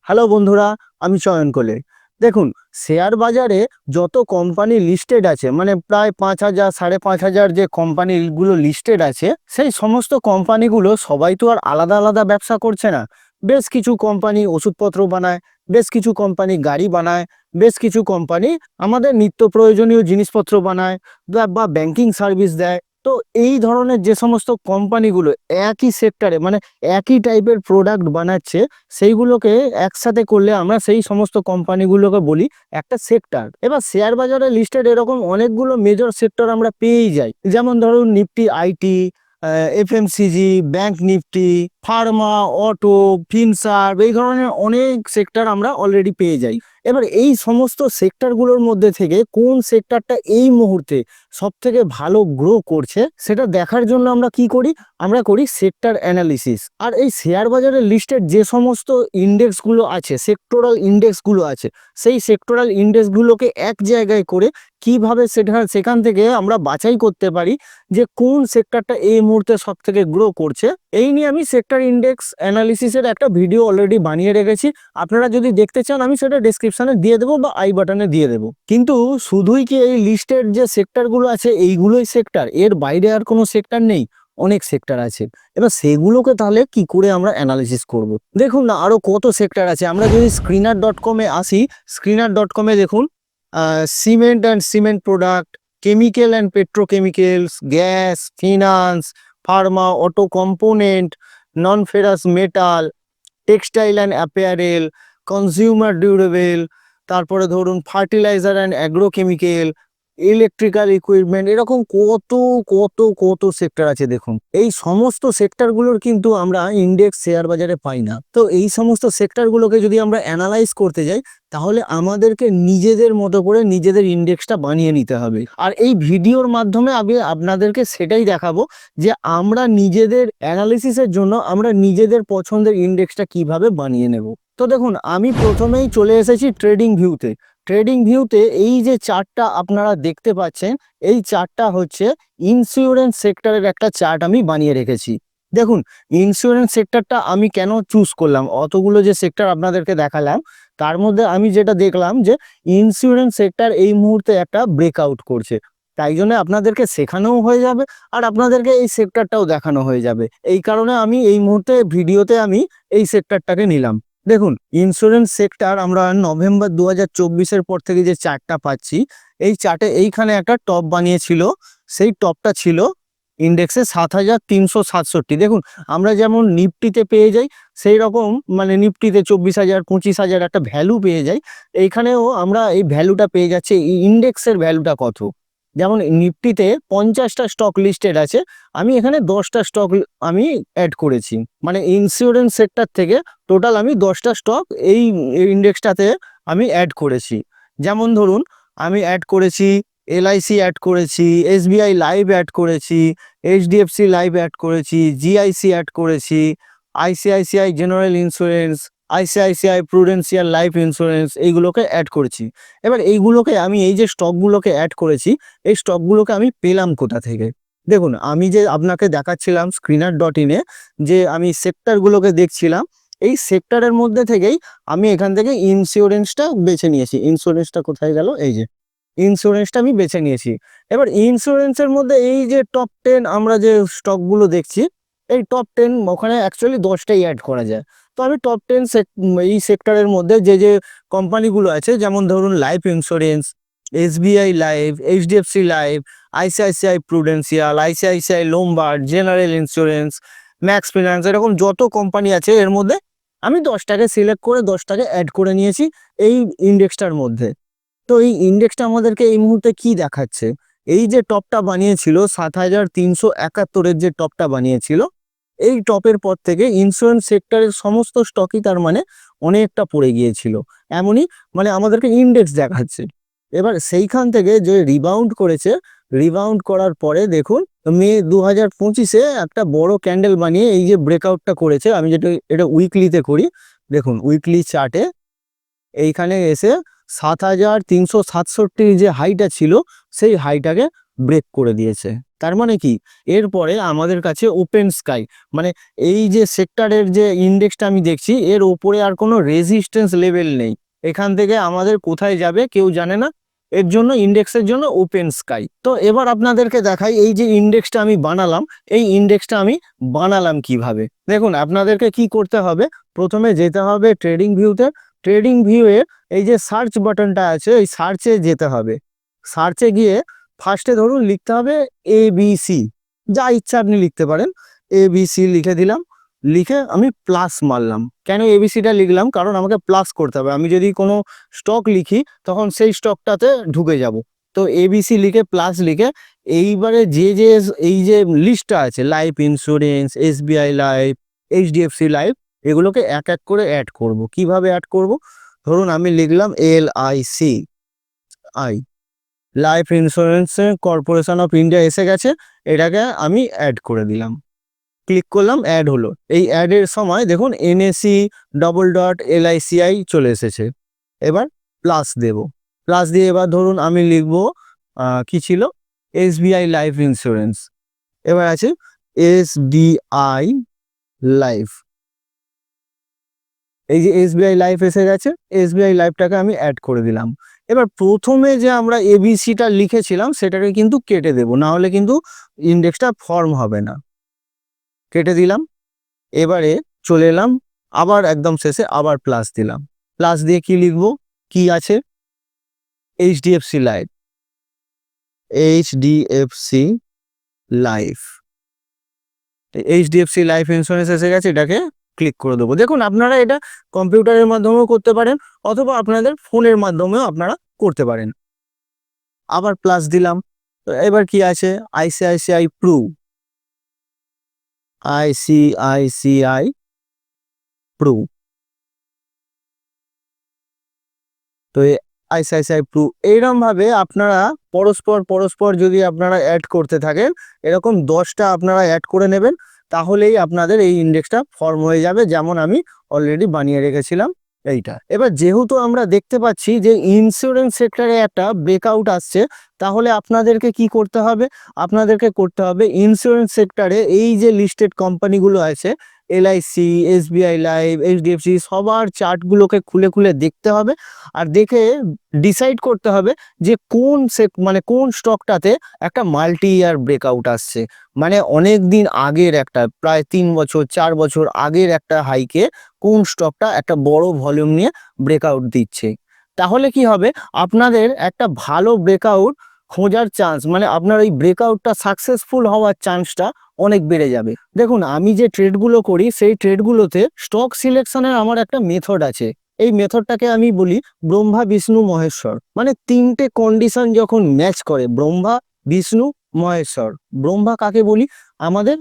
Hello বন্ধুরা, আমি চয়ন কোলে। দেখুন, শেয়ার বাজারে যত কোম্পানি লিস্টেড আছে, মানে প্রায় 5,000 5,500 যে কোম্পানিগুলো লিস্টেড আছে, সেই সমস্ত কোম্পানিগুলো সবাই তো আর আলাদা আলাদা ব্যবসা করছে না। বেশ কিছু কোম্পানি ওষুধপত্র বানায়, বেশ কিছু কোম্পানি গাড়ি বানায়, বেশ কিছু কোম্পানি আমাদের নিত্য প্রয়োজনীয় জিনিসপত্র বানায় বা ব্যাংকিং সার্ভিস দেয়। তো এই ধরনের যে সমস্ত কোম্পানিগুলো একই সেক্টরে, মানে একই টাইপের প্রোডাক্ট বানাচ্ছে, সেইগুলোকে একসাথে করলে আমরা সেই সমস্ত কোম্পানিগুলোকে বলি একটা সেক্টর। এবার শেয়ার বাজারে লিস্টেড এরকম অনেকগুলো মেজর সেক্টর আমরা পেয়েই যাই। যেমন ধরুন Nifty IT, FMCG, bank Nifty, Pharma, auto, Finserv, এই ধরনের অনেক সেক্টর আমরা অলরেডি পেয়ে যাই। এবার এই সমস্ত সেক্টরগুলোর মধ্যে থেকে কোন সেক্টরটা এই মুহূর্তে সব থেকে ভালো গ্রো করছে সেটা দেখার জন্য আমরা কি করি, আমরা করি সেক্টর অ্যানালিসিস। আর এই শেয়ার বাজারে লিস্টেড যে সমস্ত ইন্ডেক্সগুলো আছে, সেক্টরাল ইন্ডেক্সগুলো আছে, সেই সেক্টরাল ইন্ডেক্সগুলোকে এক জায়গায় করে কিভাবে সেখান থেকে আমরা বাছাই করতে পারি যে কোন সেক্টরটা এই মুহূর্তে সব থেকে গ্রো করছে। এই নিয়ে আমি সেক্টর ইন্ডেক্স অ্যানালিসিসের একটা ভিডিও অলরেডি বানিয়ে রেখেছি। আপনারা যদি দেখতে চান আমি সেটা ডেসক্রিপশনে দিয়ে দেবো বা আই বাটনে দিয়ে দেবো। কিন্তু শুধুই কি এই লিস্টেড যে সেক্টরগুলো আছে এইগুলোই সেক্টর, এর বাইরে আর কোনো সেক্টর নেই? অনেক সেক্টর আছে। এবার সেগুলোকে তাহলে কি করে আমরা অ্যানালিসিস করব? দেখুন না, আরো কত সেক্টর আছে। আমরা যদি স্ক্রিনার.com-এ আসি, স্ক্রিনার.com-এ দেখুন cement and cement product, chemical and petrochemicals, gas, finance, Pharma, auto component, non ferrous metal, textile and apparel, consumer durable, তারপরে ধরুন fertiliser and agrochemical, electrical equipment, এরকম কত কত কত সেক্টর আছে। দেখুন, এই সমস্ত সেক্টরগুলোর কিন্তু আমরা ইন্ডেক্স শেয়ার বাজারে পাই না। তো এই সমস্ত সেক্টরগুলোকে যদি আমরা অ্যানালাইজ করতে যাই, তাহলে আমাদেরকে নিজেদের মতো করে নিজেদের ইন্ডেক্সটা বানিয়ে নিতে হবে। আর এই ভিডিওর মাধ্যমে আমি আপনাদেরকে সেটাই দেখাবো যে আমরা নিজেদের অ্যানালিসিসের জন্য আমরা নিজেদের পছন্দের ইন্ডেক্সটা কিভাবে বানিয়ে নেব। তো দেখুন, আমি প্রথমেই চলে এসেছি ট্রেডিং ভিউতে। ট্রেডিং ভিউতে এই যে চার্টটা আপনারা দেখতে পাচ্ছেন, এই চার্টটা হচ্ছে ইন্স্যুরেন্স সেক্টরের একটা চার্ট আমি বানিয়ে রেখেছি। দেখুন, ইন্স্যুরেন্স সেক্টরটা আমি কেন চুজ করলাম, অতগুলো যে সেক্টর আপনাদেরকে দেখালাম তার মধ্যে আমি যেটা দেখলাম যে ইন্স্যুরেন্স সেক্টর এই মুহূর্তে একটা ব্রেকআউট করছে, তাই জন্য আপনাদেরকে শেখানোও হয়ে যাবে আর আপনাদেরকে এই সেক্টরটাও দেখানো হয়ে যাবে। এই কারণে আমি এই মুহূর্তে ভিডিওতে আমি এই সেক্টরটাকে নিলাম। দেখুন, ইন্স্যুরেন্স সেক্টর আমরা নভেম্বর 2024-এর পর থেকে যে চার্টটা পাচ্ছি, এই চার্টে এইখানে একটা টপ বানিয়েছিল। সেই টপটা ছিল ইন্ডেক্সে 7,367। দেখুন, আমরা যেমন নিফটিতে পেয়ে যাই সেই রকম, মানে নিফটিতে 24,000 25,000 একটা ভ্যালু পেয়ে যাই, এইখানেও আমরা এই ভ্যালুটা পেয়ে যাচ্ছি। এই ইন্ডেক্সের ভ্যালুটা কত? যেমন নিফটিতে 50টা স্টক লিস্টেড আছে, আমি এখানে 10টা স্টক আমি অ্যাড করেছি। মানে ইন্স্যুরেন্স সেক্টর থেকে টোটাল আমি 10টা স্টক এই ইন্ডেক্সটাতে আমি অ্যাড করেছি। যেমন ধরুন, আমি অ্যাড করেছি এলআইসি, অ্যাড করেছি এসবিআই লাইভ, অ্যাড করেছি এইচডিএফসি লাইভ, অ্যাড করেছি জিআইসি, অ্যাড করেছি ICICI general insurance, ICICI Prudential life insurance, এইগুলোকে অ্যাড করেছি। এবার এইগুলোকে আমি, এই যে স্টকগুলোকে অ্যাড করেছি, এই স্টকগুলোকে আমি পেলাম কোথা থেকে? দেখুন, আমি যে আপনাকে দেখাচ্ছিলাম স্ক্রিনার.in-এ যে আমি সেক্টরগুলোকে দেখছিলাম, এই সেক্টরের মধ্যে থেকেই আমি এখান থেকে ইন্স্যুরেন্সটা বেছে নিয়েছি। ইন্স্যুরেন্সটা কোথায় গেল? এই যে ইন্স্যুরেন্সটা আমি বেছে নিয়েছি। এবার ইন্স্যুরেন্সের মধ্যে এই যে টপ 10 আমরা যে স্টকগুলো দেখছি, এই টপ 10 ওখানে অ্যাকচুয়ালি 10টাই অ্যাড করা যায়। তো আমি টপ 10 এই সেক্টরের মধ্যে যে যে কোম্পানিগুলো আছে, যেমন ধরুন life insurance, SBI life, HDFC life, ICICI Prudential, ICICI Lombard, general insurance, Max finance, এরকম যত কোম্পানি আছে এর মধ্যে আমি 10টাকে সিলেক্ট করে 10টাকে অ্যাড করে নিয়েছি এই ইন্ডেক্সটার মধ্যে। তো এই ইন্ডেক্সটা আমাদেরকে এই মুহূর্তে কি দেখাচ্ছে? এই যে টপটা বানিয়েছিল 7,371-এর যে টপটা বানিয়েছিল, এই টপের পর থেকে ইন্স্যুরেন্স সেক্টরের সমস্ত স্টকই তার মানে অনেকটা পড়ে গিয়েছিল। এমনই, মানে আমাদেরকে ইন্ডেক্স দেখাচ্ছে। এবার সেইখান থেকে যে রিবাউন্ড করেছে, রিবাউন্ড করার পরে দেখুন মে 2025-এ একটা বড় ক্যান্ডেল বানিয়ে এই যে ব্রেকআউটটা করেছে, আমি যেটা এটা উইকলিতে করি, দেখুন উইকলি চার্টে এইখানে এসে 7,367 যে হাইটা ছিল সেই হাইটাকে ব্রেক করে দিয়েছে। তার মানে কি, এরপরে আমাদের কাছে ওপেন স্কাই, মানে এই যে সেক্টরের যে ইন্ডেক্সটা আমি দেখছি এর ওপরে আর কোনো রেজিস্ট্যান্স লেভেল নেই। এখান থেকে আমাদের কোথায় যাবে কেউ জানে না, এর জন্য ইন্ডেক্সের জন্য ওপেন স্কাই। তো এবার আপনাদেরকে দেখাই এই যে ইন্ডেক্সটা আমি বানালাম, এই ইন্ডেক্সটা আমি বানালাম কিভাবে। দেখুন আপনাদেরকে কি করতে হবে, প্রথমে যেতে হবে ট্রেডিং ভিউতে। ট্রেডিং ভিউয়ে এই যে সার্চ বাটনটা আছে এই সার্চে যেতে হবে। সার্চে গিয়ে ফার্স্টে ধরুন লিখতে হবে ABC, যা ইচ্ছা আপনি লিখতে পারেন। ABC লিখে দিলাম, লিখে আমি প্লাস মারলাম। কেন ABCটা লিখলাম, কারণ আমাকে প্লাস করতে হবে। আমি যদি কোনো স্টক লিখি তখন সেই স্টকটাতে ঢুকে যাব। তো ABC লিখে প্লাস লিখে এইবারে যে যে এই যে লিস্টটা আছে, life insurance, SBI life, HDFC life, এগুলোকে এক এক করে অ্যাড করব। কিভাবে অ্যাড করব, ধরুন আমি লিখলাম LIC, life insurance corporation of India এসে গেছে, এটাকে আমি অ্যাড করে দিলাম। ক্লিক করলাম, অ্যাড হলো। এই অ্যাডের সময় দেখুন NSE/LICI চলে এসেছে। এবার প্লাস দেব, প্লাস দিয়ে এবার ধরুন আমি লিখবো কি ছিল, SBI লাইফ ইন্স্যুরেন্স। এবার আছে SBI লাইফ, এই যে SBI লাইফ এসে গেছে, SBI লাইফটাকে আমি অ্যাড করে দিলাম। এবার প্রথমে যে আমরা ABCটা লিখেছিলাম সেটাকে কিন্তু কেটে দেব, না হলে কিন্তু ইন্ডেক্সটা ফর্ম হবে না। কেটে দিলাম। এবারে চলে এলাম আবার একদম শেষে, আবার প্লাস দিলাম। প্লাস দিয়ে কি লিখবো, কি আছে, HDFC life, HDFC life, HDFC life insurance এসে গেছে, এটাকে ক্লিক করে দেবো। দেখুন আপনারা এটা কম্পিউটারের মাধ্যমেও করতে পারেন অথবা আপনাদের ফোনের মাধ্যমেও আপনারা করতে পারেন। আবার প্লাস দিলাম। তো এবার কি আছে, ICICI প্রু, ICICI প্রু। তো ICICI প্রু, এইরকম ভাবে আপনারা পরস্পর পরস্পর যদি আপনারা অ্যাড করতে থাকেন, এরকম 10টা আপনারা অ্যাড করে নেবেন, তাহলেই আপনাদের এই ইন্ডেক্সটা ফর্ম হয়ে যাবে, যেমন আমি অলরেডি বানিয়ে রেখেছিলাম এইটা। এবার যেহেতু আমরা দেখতে পাচ্ছি যে ইন্স্যুরেন্স সেক্টরে একটা ব্রেকআউট আসছে, তাহলে আপনাদেরকে কি করতে হবে, আপনাদেরকে করতে হবে ইন্স্যুরেন্স সেক্টরে এই যে লিস্টেড কোম্পানিগুলো আছে, LIC, SBI লাইফ, HDFC, সবার চার্টগুলোকে খুলে খুলে দেখতে হবে। আর দেখে ডিসাইড করতে হবে যে কোন মানে কোন স্টকটাতে একটা মাল্টি ইয়ার ব্রেকআউট আসছে, মানে অনেক দিন আগের একটা, প্রায় 3 বছর 4 বছর আগের একটা হাইকে কোন স্টকটা একটা বড় ভলিউম নিয়ে ব্রেকআউট দিচ্ছে। তাহলে কি হবে, আপনাদের একটা ভালো ব্রেকআউট খোঁজার চান্স, মানে আপনার এই ব্রেকআউটটা সাকসেসফুল হওয়ার চান্সটা অনেক বেড়ে যাবে। দেখুন আমি যে ট্রেডগুলো করি সেই ট্রেডগুলোতে স্টক সিলেকশনের আমার একটা মেথড আছে। এই মেথডটাকে আমি বলি ব্রহ্মা বিষ্ণু মহেশ্বর, মানে 3টে কন্ডিশন যখন ম্যাচ করে, ব্রহ্মা বিষ্ণু মহেশ্বর। ব্রহ্মা কাকে বলি, আমাদের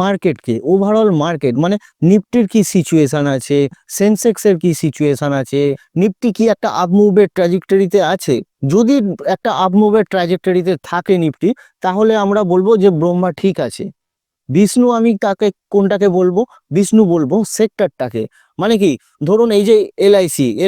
মার্কেটকে, ওভারঅল মার্কেট, মানে নিফটির কি সিচুয়েশন আছে, সেন্সেক্সের কি সিচুয়েশন আছে, নিফটি কি একটা আপমুভের ট্র্যাজেক্টরিতে আছে। যদি একটা আপমুভের ট্র্যাজেক্টরিতে থাকে নিফটি, তাহলে আমরা বলবো যে ব্রহ্মা ঠিক আছে। বিষ্ণু আমি তাকে কোনটাকে বলবো, বিষ্ণু বলবো সেক্টরটাকে। মানে কি, ধরুন এই যে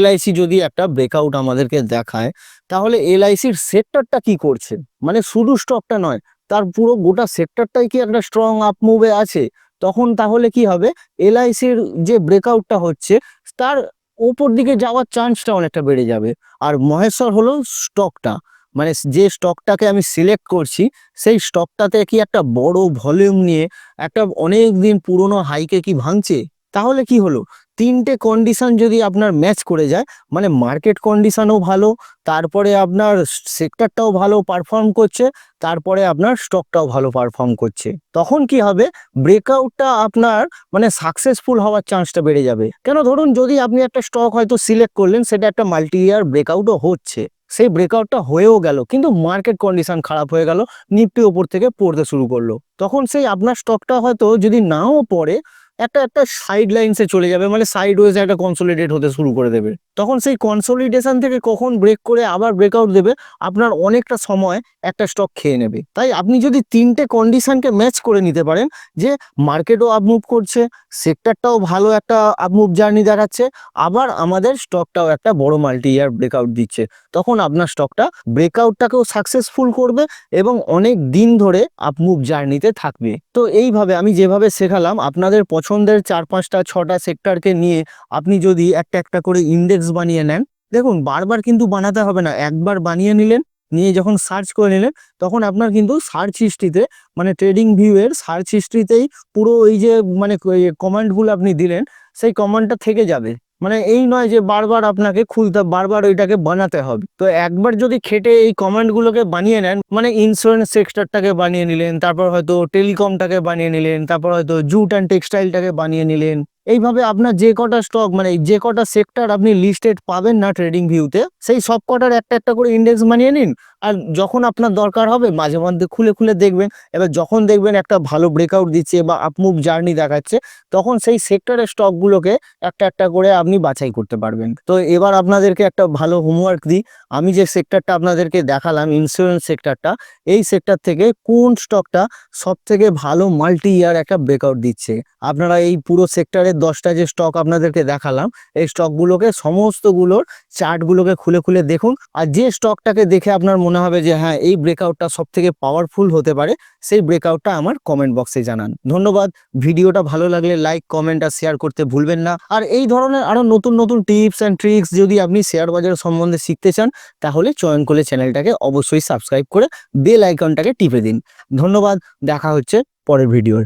LIC যদি একটা ব্রেকআউট আমাদেরকে দেখায়, তাহলে LICর সেক্টরটা কি করছে, মানে শুধু স্টকটা নয়, তার পুরো গোটা সেক্টরটাই কি একটা স্ট্রং আপ মুভে আছে। তখন তাহলে কি হবে, LICর যে ব্রেকআউটটা হচ্ছে তার ওপর দিকে যাওয়ার চান্সটা অনেকটা বেড়ে যাবে। আর মহেশ্বর হলো স্টকটা, মানে যে স্টকটাকে আমি সিলেক্ট করছি সেই স্টকটাতে কি একটা বড় ভলিউম নিয়ে একটা অনেক দিন পুরনো হাইকে কি ভাঙছে। তাহলে কি হলো, 3টে কন্ডিশন যদি আপনার ম্যাচ করে যায়, মানে মার্কেট কন্ডিশনও ভালো, তারপরে আপনার সেক্টরটাও ভালো পারফর্ম করছে, তারপরে আপনার স্টকটাও ভালো পারফর্ম করছে, তখন কি হবে, ব্রেকআউটটা আপনার মানে সাকসেসফুল হওয়ার চান্সটা বেড়ে যাবে। কেন, ধরুন যদি আপনি একটা স্টক হয়তো সিলেক্ট করলেন, সেটা একটা মাল্টি ইয়ার ব্রেকআউটও হচ্ছে, সেই ব্রেকআউটটা হয়েও গেল, কিন্তু মার্কেট কন্ডিশন খারাপ হয়ে গেল, নিফটি ওপর থেকে পড়তে শুরু করলো, তখন সেই আপনার স্টকটা হয়তো যদি নাও পড়ে, একটা একটা সাইড লাইনসে চলে যাবে, মানে সাইড ওয়েজ একটা কনসোলিডেট হতে শুরু করে দেবে। তখন সেই কনসোলিডেশন থেকে কখন ব্রেক করে আবার ব্রেকআউট দেবে, আপনার অনেকটা সময় একটা স্টক খেয়ে নেবে। তাই আপনি যদি তিনটে কন্ডিশনকে ম্যাচ করে নিতে পারেন, যে মার্কেটও আপমুভ করছে, সেক্টরটাও ভালো একটা আপমুভ জার্নি দেখাচ্ছে, আবার আমাদের স্টকটাও একটা বড় মাল্টি ইয়ার ব্রেকআউট দিচ্ছে, তখন আপনার স্টকটা ব্রেকআউটটাকেও সাকসেসফুল করবে এবং অনেক দিন ধরে আপমুভ জার্নিতে থাকবে। তো এইভাবে আমি যেভাবে শেখালাম, আপনাদের পছন্দের 4-5টা 6টা সেক্টরকে নিয়ে আপনি যদি একটা একটা করে ইন্ডেক্স বানিয়ে নেন, দেখুন বারবার কিন্তু বানাতে হবে না, একবার বানিয়ে নিলেন, নিয়ে যখন সার্চ করে নিলেন, তখন আপনার কিন্তু সার্চ হিস্ট্রিতে, মানে ট্রেডিং ভিউ এর সার্চ হিস্ট্রিতেই পুরো ওই যে মানে কমান্ডগুলো আপনি দিলেন, সেই কমান্ডটা থেকে যাবে। মানে এই নয় যে বারবার আপনাকে খুলতে, বারবার ওইটাকে বানাতে হবে। তো একবার যদি খেটে এই কমান্ডগুলোকে বানিয়ে নেন, মানে ইন্স্যুরেন্স সেক্টরটাকে বানিয়ে নিলেন, তারপর হয়তো টেলিকমটাকে বানিয়ে নিলেন, তারপর হয়তো জুট অ্যান্ড টেক্সটাইলটাকে বানিয়ে নিলেন, এইভাবে আপনার যে কটা স্টক, মানে যে কটা সেক্টর আপনি লিস্টেড পাবেন না ট্রেডিং ভিউতে, সেই সব কটার একটা একটা করে ইন্ডেক্স বানিয়ে নিন। আর যখন আপনার দরকার হবে মাঝে মধ্যে খুলে খুলে দেখবেন। এবার যখন দেখবেন একটা ভালো ব্রেকআউট দিচ্ছে বা আপমুভ জার্নি দেখাচ্ছে, তখন সেই সেক্টরের স্টকগুলোকে একটা একটা করে আপনি বাছাই করতে পারবেন। তো এবার আপনাদেরকে একটা ভালো হোমওয়ার্ক দিই, আমি যে সেক্টরটা আপনাদেরকে দেখালাম, ইন্স্যুরেন্স সেক্টরটা, এই সেক্টর থেকে কোন স্টকটা সব থেকে ভালো মাল্টি ইয়ার একটা ব্রেকআউট দিচ্ছে। আপনারা এই পুরো সেক্টরের 10টা যে স্টক আপনাদেরকে দেখালাম, এই স্টকগুলোকে সমস্তগুলোর চার্টগুলোকে খুলে খুলে দেখুন, আর যে স্টকটাকে দেখে আপনার মনে হবে যে হ্যাঁ এই ব্রেকআউটটা সব থেকে পাওয়ারফুল হতে পারে, সেই ব্রেকআউটটা আমার কমেন্ট বক্সে জানান। ধন্যবাদ। ভিডিওটা ভালো লাগলে লাইক, কমেন্ট আর শেয়ার করতে ভুলবেন না। আর এই ধরনের আরো নতুন নতুন টিপস অ্যান্ড ট্রিক্স যদি আপনি শেয়ার বাজার সম্বন্ধে শিখতে চান, তাহলে চয়ন করে চ্যানেলটাকে অবশ্যই সাবস্ক্রাইব করে বেল আইকনটাকে টিপে দিন। ধন্যবাদ, দেখা হচ্ছে পরের ভিডিওর।